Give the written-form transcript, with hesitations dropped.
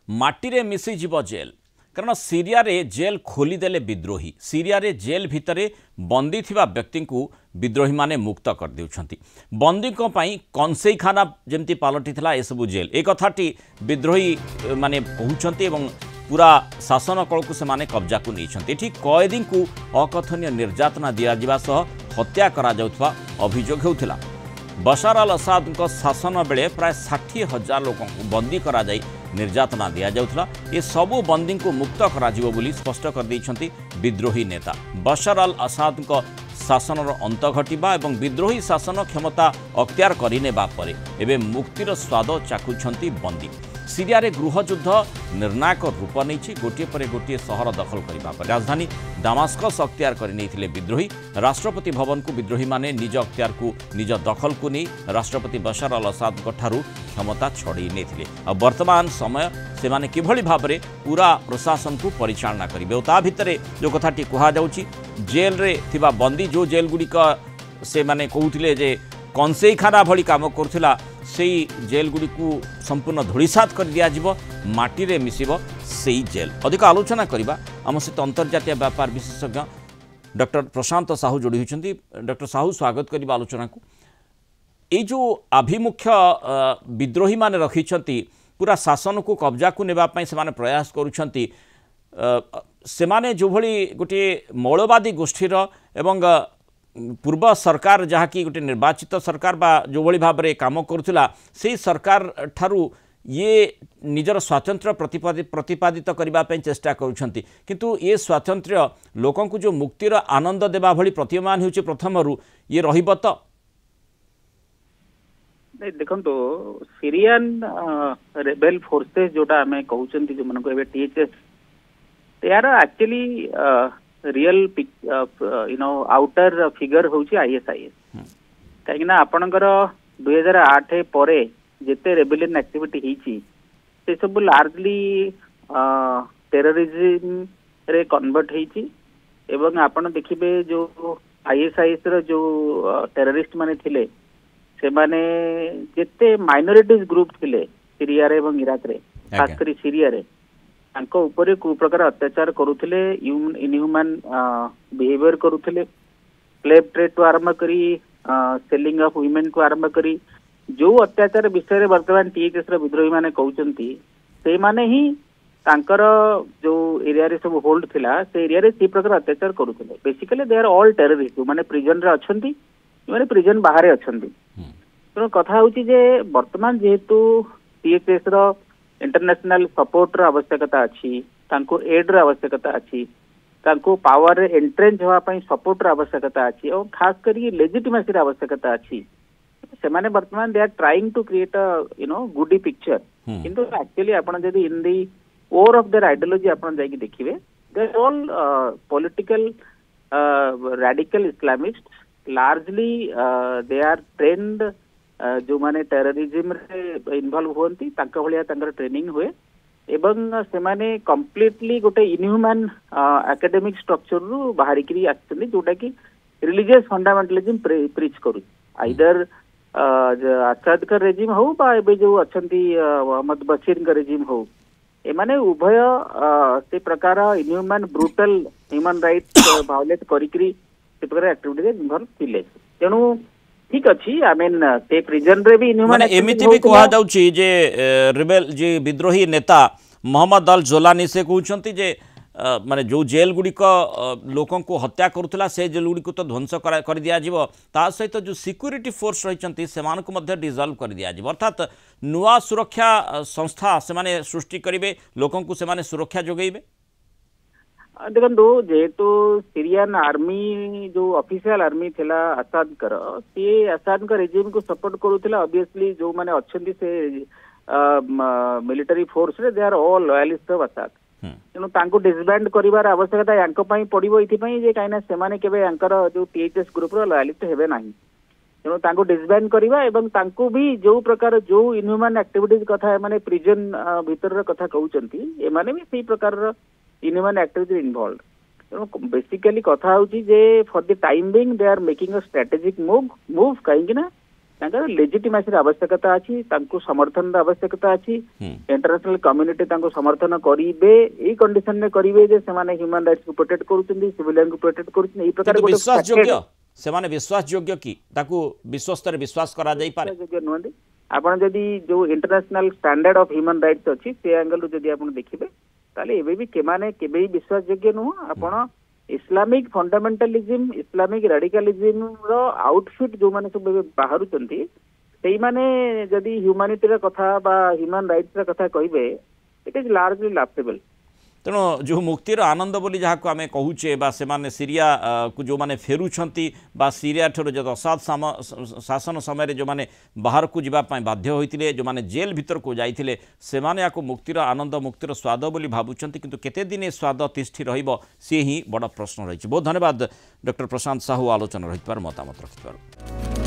माटी रे मिसीजिव जेल कारण सीरिया रे जेल खोलीदेले विद्रोही सीरिया रे जेल भितरे बंदी थिबा व्यक्ति को विद्रोही माने मुक्त कर देउछंती बंदी को पई कंसेईखाना जेमती पालटी थिला ए सब जेल एक कथाटी विद्रोही माने कहउछंती एवं पूरा शासन कल को से कब्जा को नहीं ठीक कैदी को अकथनीय निर्यातना दिया जिबा सह हत्या करा जाउथबा अभियोग हेउथिला बशार अल असाद शासन बेले प्राय 60,000 लोक बंदी करा जाई निर्यातना दिया जाउथला ये सबु बंदी को मुक्त करा जिवो बोली स्पष्ट कर दैछंती विद्रोही नेता बशार अल असाद शासन अंत घटिबा एवं विद्रोही शासन क्षमता अख्तियार करिनेबा परे एबे मुक्तिर स्वाद चाखुछंती बंदी सीरिया रे गृहयुद्ध निर्णायक रूप नहीं गोटे पर गोटे सहर दखल करने पर राजधानी दामास्कस अख्तियार कर विद्रोही राष्ट्रपति भवन को विद्रोही माने निज अख्तियार को निज दखल को नहीं राष्ट्रपति बशार अल असाद क्षमता छड़े नहीं वर्तमान समय से माने किभली भाव में पूरा प्रशासन को परिचालना करेंगे ता भितर जो कथाटी कहुच्छी जेल रे थिबा बंदी जो जेल गुड़िक से माने कहते जे कंसेईखाना भली काम करुला से जेल गुड़ी को संपूर्ण धूलिसात कर दिया जिवो माटी रे मिसिबो सेई जेल अधिक आलोचना करिबा आम सहित अंतर्जातीय व्यापार विशेषज्ञ डॉक्टर प्रशांत साहू जोड़ी होइछंती डॉक्टर साहू स्वागत करिबा आलोचना को ए जो आभिमुख्य विद्रोही माने रखिछंती पूरा शासन को कब्जा को नेबा पई से माने प्रयास करूछंती से माने जो भली गोटे मौलवादी गोष्ठीर एवं पूर्व सरकार जहाँकि गोटे निर्वाचित सरकार बा जो भली भाव में काम करुला से सरकार ठारू ये निजर स्वातंत्र्य प्रतिपादित करने चेष्टा करुछंती किंतु ये स्वातंत्र्य लोकों को जो मुक्तिर आनंद देवा भली प्रतिमान होउछि प्रथमरु ये रहिबो तो नहीं देखो तो सीरियन रेबेल फोर्सेस जोटा हमें कहउछंती जो मन को एबे टीएचएस they are actually real outer figure होउछि आईएसआईएस कहीं ना आपणकर 2008 पर जिते रेबेलियन एक्टिविटी होइछि से सब लार्जली टेररिज्म रे कन्वर्ट होइछि एवं आपण देखिबे जो आईएसआईएस रो जो टेररिस्ट माने थिले से माने जिते माइनॉरिटीज ग्रुप थिले सीरिया रे एवं इराक रे खास करी सीरिया रे तांको ऊपर को प्रकार अत्याचार करुथिले इनह्यूमन बिहेवियर करुथिले स्लेव ट्रेड तो आरंभ करी सेलिंग ऑफ वुमेन को आरंभ करी जो अत्याचार विषय वर्तमान टीएचएस रो विद्रोही माने कहउचंती से माने ही तांकर जो एरिया रे सब होल्ड थिला से एरिया रे सी प्रकार अत्याचार करुथिले basically they are all terrorist माने प्रिजन रे अछंती माने प्रिजन बाहर अछंती तो कथा होची जे वर्तमान जेहेतु टीएचएस रो इंटरनेशनल सपोर्ट रो आवश्यकता अछि तांको एड रो आवश्यकता अछि तांको पावर रे एंट्रेंच होवा पई सपोर्ट रो आवश्यकता अछि और खास करी लेजिटिमेसी रो आवश्यकता अछि से माने वर्तमान they are trying to create a goody picture किंतु एक्चुअली आपण जदी in the core of their ideology आपण जाई कि देखिबे they are all political radical Islamist largely they are trained जो माने टेररिज्म रे इन्वॉल्व होंती तांका भलिया तांकर ट्रेनिंग हुए एवं से माने कंप्लीटली गोटे इनह्यूमन एकेडमिक स्ट्रक्चर रु बाहरी करी आछथि जोटा कि रिलीजियस फंडामेंटलिज्म प्रीच करू आइदर असाद का रेजिम हो बा एबे जो अछंती मोहम्मद बशीर का रेजिम हो ए माने उभय से प्रकार inhuman brutal human rights violate करिकरी से प्रकार एक्टिविटी रे इन्वॉल्व थिले तेनु ठीक अच्छी आई मीन ते प्रिजन रे भी माने एमिति भी कहा जाउची जे रिबेल जे विद्रोही नेता मोहम्मद अल जोलानी से कहउछंती जे माने जो जेल गुडी को लोकों को हत्या करुतला से जेल गुडी को तो ध्वंस कर दिया जिवो ता सहित जो सिक्योरिटी फोर्स रहिचंती सेमान को मध्य डिसॉल्व कर दिया जिवो अर्थात नुआ सुरक्षा संस्था से माने सृष्टि करिवे लोकों को से माने सुरक्षा जोगैबे देखो जेहेतु सीरियन आर्मी जो ऑफिशियल आर्मी थिला असाद कर सी असाद का रेजिम को सपोर्ट करूथिला ऑब्वियसली जो माने अछंती से मिलिटरी फोर्स रे they are all loyalist of Assad तेणु तांको डिसबैंड करिवार आवश्यकता यांको पई पड़िबो इथि पई जे काइना सेमाने केबे यांकर जो टीएचएस ग्रुप रो लॉयलिस्ट हेबे नाही तेणु तांको डिसबैंड करिवा एवं तांको भी जो प्रकार जो इनह्यूमन एक्टिविटीज कथा माने प्रिजन भीतर रो कथा कहउचंती ए माने भी सेही प्रकार रो इनह्यूमन एक्टिविटी इन्वॉल्व तेणु बेसिकली कथा होची जे for the time being they are making a strategic move कहीं ना लेजिटिमेसी आवश्यकता अच्छी समर्थन आवश्यकता अच्छी इंटरनेशनल कम्युनिटी समर्थन करेंगे ये कंडीशन में करेंगे ह्यूमन राइट्स को प्रोटेक्ट करुँच सिविलियन को प्रोटेक्ट कर विश्वास योग्य कि विश्वस्तर विश्वास करा जाई पारे योग्य नुहति आपन जदि जो international standard of human rights अच्छी से एंगल रु जदि आपन देखिबे ताले एबे भी केमाने केबे विश्वास योग्य नुह आपन इस्लामिक फंडामेंटलिज्म इस्लामिक रेडिकलिज्म रो आउटफिट जो माने सब बाहर चंती सेई माने जदि ह्यूमैनिटी रा कथा बा ह्यूमन राइट्स रा कथा कहिबे इट इज लार्जली लाफ्टेबल तेणु जो मुक्तिर आनंद बोली जहाँ को आम कहूचे से माने सीरिया को जो माने फेरुछंती बा सीरिया ठर जो असाध शासन समय जो माने बाहर को जावाई बाध्य होते जो माने जेल भीतर को जाइए से माने याको मुक्तिर आनंद मुक्तिर स्वाद बोली भावुंट किंतु केते दिन स्वाद तिष्ठि रहिबो सी ही बड़ प्रश्न रही बहुत धन्यवाद डॉक्टर प्रशांत साहू आलोचना रही मतामत रखिथार।